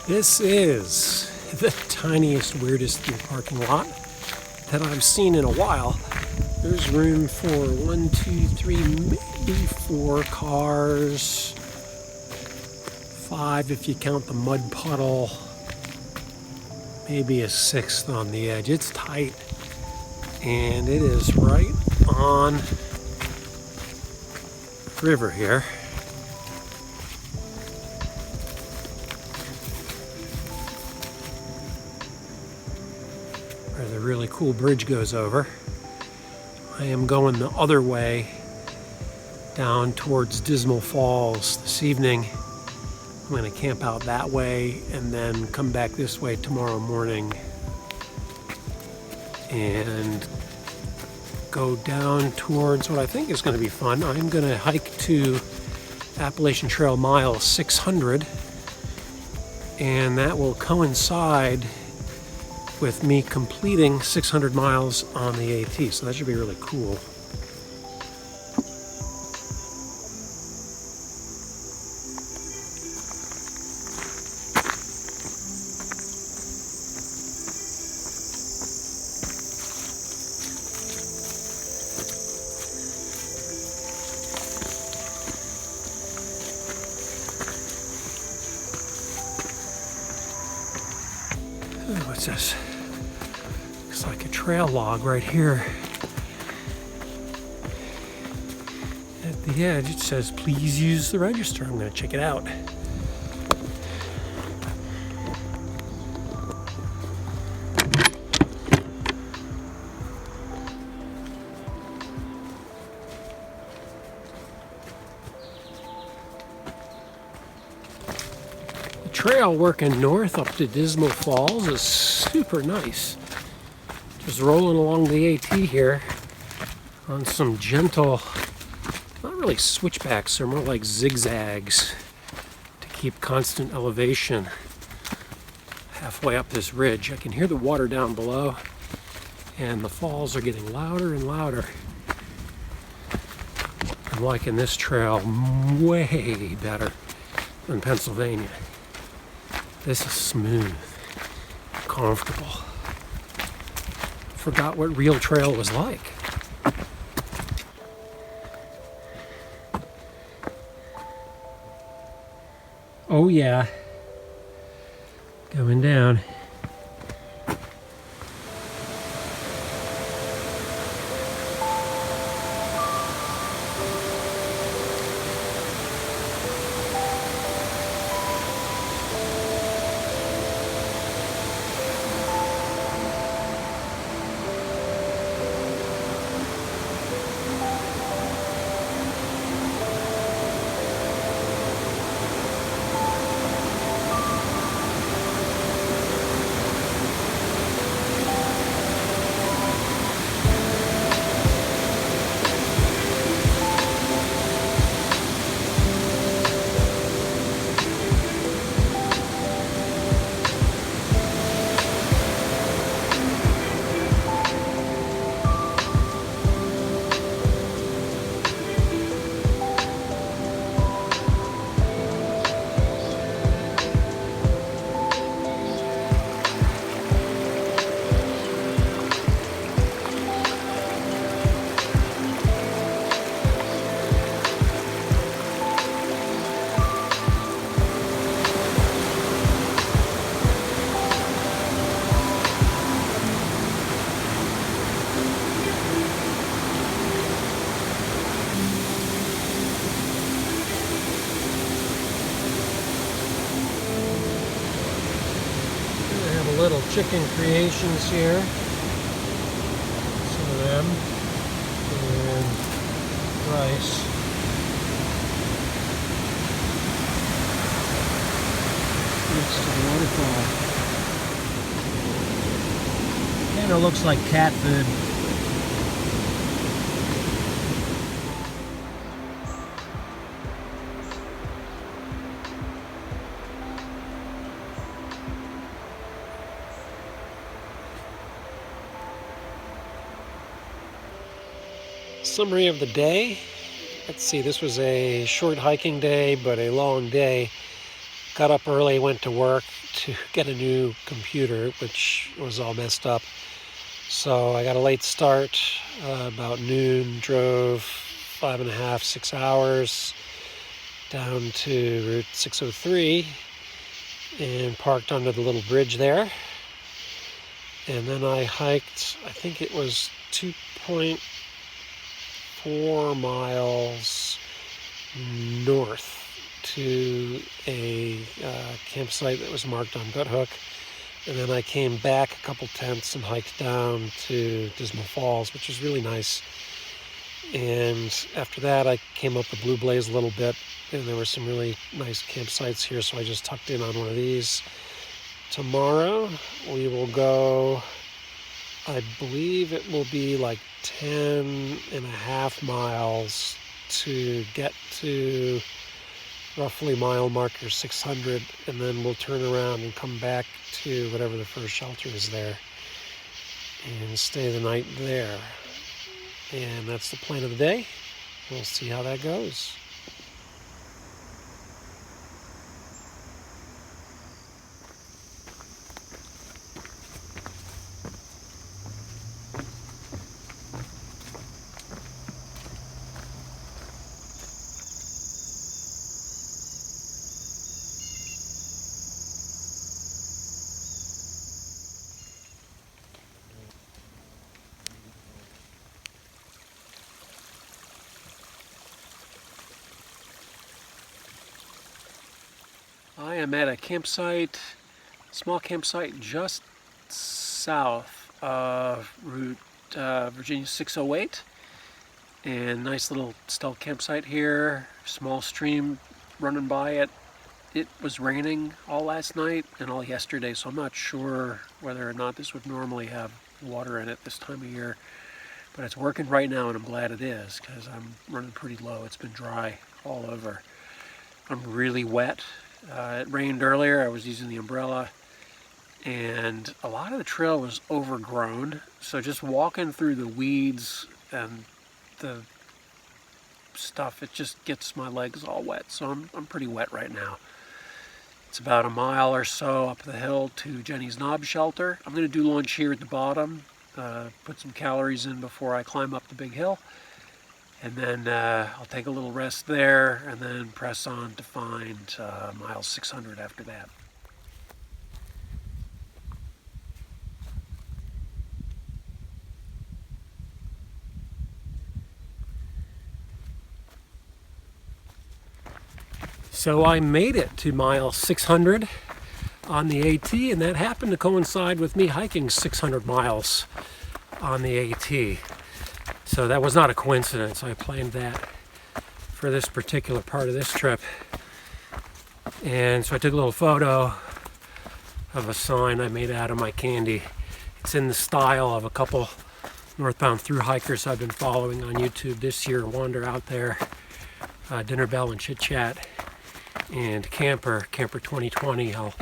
This is the tiniest, weirdest parking lot that I've seen in a while. There's room for 1, 2, 3, maybe 4 cars. 5 if you count the mud puddle. Maybe a 6th on the edge. It's tight. And it is right on the river here. Where the really cool bridge goes over. I am going the other way down towards Dismal Falls this evening. I'm going to camp out that way and then come back this way tomorrow morning and go down towards what I think is going to be fun. I'm going to hike to Appalachian Trail mile 600, and that will coincide with me completing 600 miles on the AT, so that should be really cool. What's this? Looks like a trail log right here. At the edge it says, please use the register. I'm going to check it out. Trail working north up to Dismal Falls is super nice. Just rolling along the AT here on some gentle, not really switchbacks, they're more like zigzags to keep constant elevation halfway up this ridge. I can hear the water down below and the falls are getting louder and louder. I'm liking this trail way better than Pennsylvania. This is smooth, comfortable. Forgot what real trail was like. Oh yeah, going down. Little chicken creations here, some of them, and rice. Next to the waterfall. Kind of looks like cat food. Summary of the day. Let's see, this was a short hiking day, but a long day. Got up early, went to work to get a new computer, which was all messed up. So I got a late start, about noon, drove 5.5, 6 hours down to Route 603 and parked under the little bridge there. And then I hiked, I think it was 2.4 miles north to a campsite that was marked on Gut Hook. And then I came back a couple tents and hiked down to Dismal Falls, which was really nice. And after that, I came up the Blue Blaze a little bit, and there were some really nice campsites here, so I just tucked in on one of these. Tomorrow, we will go, I believe it will be like 10.5 miles to get to roughly mile marker 600, and then we'll turn around and come back to whatever the first shelter is there and stay the night there. And that's the plan of the day. We'll see how that goes. I am at a campsite, small campsite just south of Route Virginia 608, and nice little stealth campsite here, small stream running by it. It was raining all last night and all yesterday, so I'm not sure whether or not this would normally have water in it this time of year, but it's working right now and I'm glad it is because I'm running pretty low. It's been dry all over. I'm really wet. It rained earlier. I was using the umbrella, and a lot of the trail was overgrown, so just walking through the weeds and the stuff, it just gets my legs all wet, so I'm pretty wet right now. It's about a mile or so up the hill to Jenny's Knob shelter. I'm going to do lunch here at the bottom, put some calories in before I climb up the big hill. And then I'll take a little rest there and then press on to find mile 600 after that. So I made it to mile 600 on the AT, and that happened to coincide with me hiking 600 miles on the AT. So that was not a coincidence. I planned that for this particular part of this trip. And so I took a little photo of a sign I made out of my candy. It's in the style of a couple northbound thru hikers I've been following on YouTube this year, Wander Out There, Dinner Bell and Chit Chat, and Camper 2020. I'll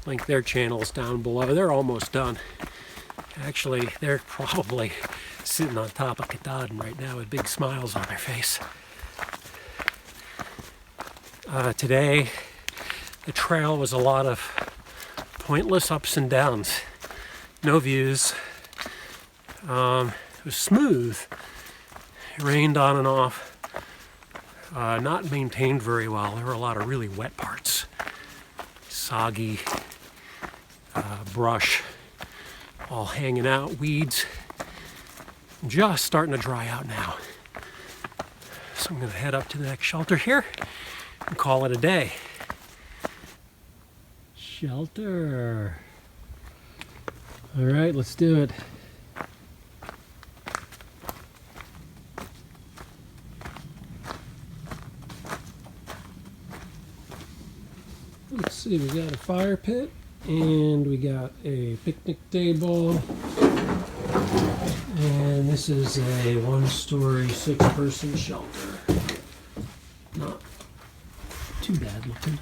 link their channels down below. They're almost done. Actually, they're probably sitting on top of Katahdin right now with big smiles on their face. Today, the trail was a lot of pointless ups and downs. No views. It was smooth. It rained on and off. Not maintained very well. There were a lot of really wet parts. Soggy brush all hanging out, weeds just starting to dry out now. So I'm going to head up to the next shelter here and call it a day. Shelter. All right, let's do it. Let's see, we got a fire pit and we got a picnic table. And this is a one-story, six-person shelter. Not too bad looking.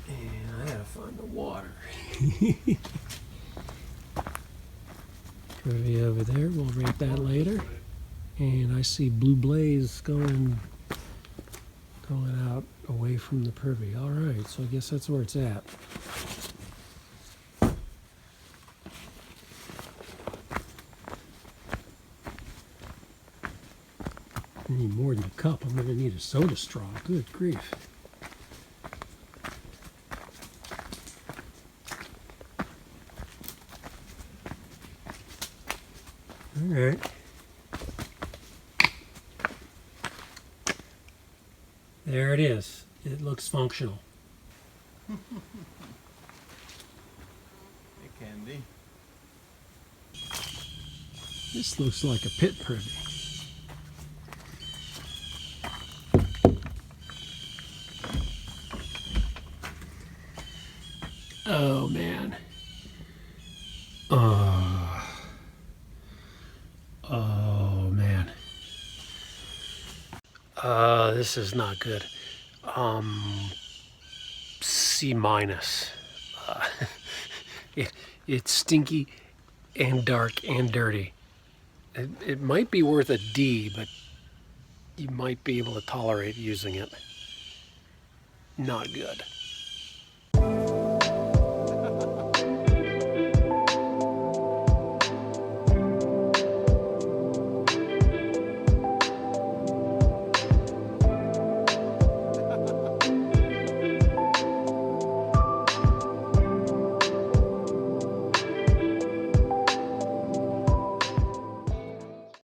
And I gotta find the water. Privy over there, we'll rate that later. And I see Blue Blaze going Going out away from the Privy. All right, so I guess that's where it's at. I need more than a cup. I'm going to need a soda straw. Good grief. All right. There it is. It looks functional. It can be. This looks like a pit Privy. Oh man. Oh man. This is not good. C minus. It's stinky and dark and dirty. It might be worth a D, but you might be able to tolerate using it. Not good.